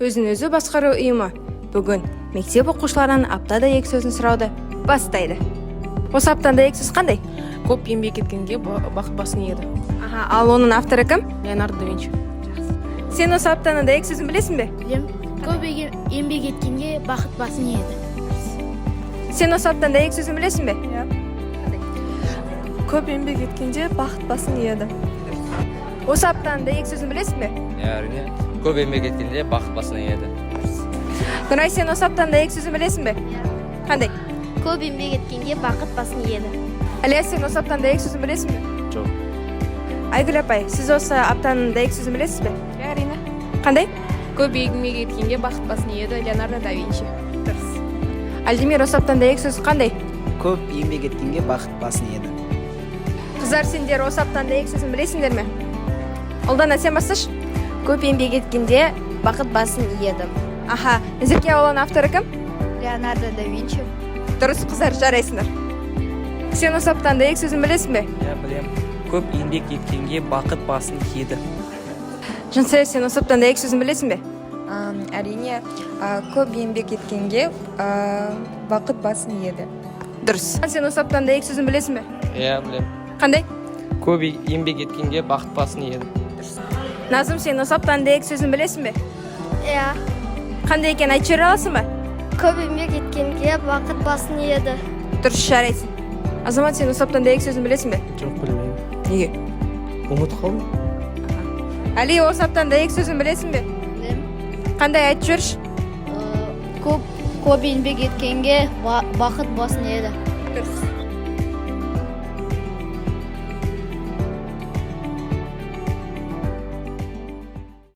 Өзін-өзі басқару ұйымы бүгін мектеп оқушыларынан аптада 2 сөзін сұрауды бастайды. Осы аптада 2 сөз қандай? Көп еңбек еткенге бақыт басын еді. Ал оның авторы кім? Леонардо да Винчи. Сен осы аптаның 2 сөзін білесің бе? Білем. Көп еңбек еткенге бақыт басын еді. Сен осы аптаның 2 сөзін білесің бе? Көп еңбек еткенде бақыт басын еді. Осы аптаның 2 сөзін білесің бе? Әрине. Көп еңбек еткенде бақыт басына еді. Нұрай, сен осы аптаның 2 сөзін білесің бе? Қандай? Көп еңбек еткенге бақыт басын еді. Әлия, сен осы аптаның 2 сөзін білесің бе? Жоқ. Айгүл апай, сіз осы аптаның 2 сөзін білесіз бе? Әрине. Қандай? Көп еңбек еткенге бақыт басын еді. Леонардо да Винчи. Альдемир, осы аптаның 2 сөзі қандай? Көп еңбек еткенге бақыт басын еді. Қыздар, сендер осы аптаның 2 сөзін білесіңдер ме? Ұлдана, сен басташы. Көп еңбек еткенде бақыт басын еді. Назерке, оның авторы кім? Леонардо да Винчи. Дұрыс, қыздар, жарайсыңдар. Сен осы аптаның 2 сөзін білесің бе? Білем. Көп еңбек еткенге бақыт басын еді. Жансая, сен осы аптаның 2 сөзін білесің бе? Әрине, көп еңбек еткенге бақыт басын еді. Дұрыс. Сен осы аптаның 2 сөзін білесің бе? Білем. Қандай? Көп еңбек еткенге бақыт басын еді. Назым, сен осы аптаның 2 сөзін білесің бе? Қандай екен айтып жібере аласың ба? Көп еңбек еткенге бақыт басын еді. Дұрыс, жарайсың. Азамат, сен осы аптаның 2 сөзін білесің бе? Жоқ, білмеймін. Неге? Ұмытып қалдым. Али, осы аптаның 2 сөзін білесің бе? Білем. Қандай айтып жүрші? Көп еңбек еткенге бақыт басын еді. Дұрыс.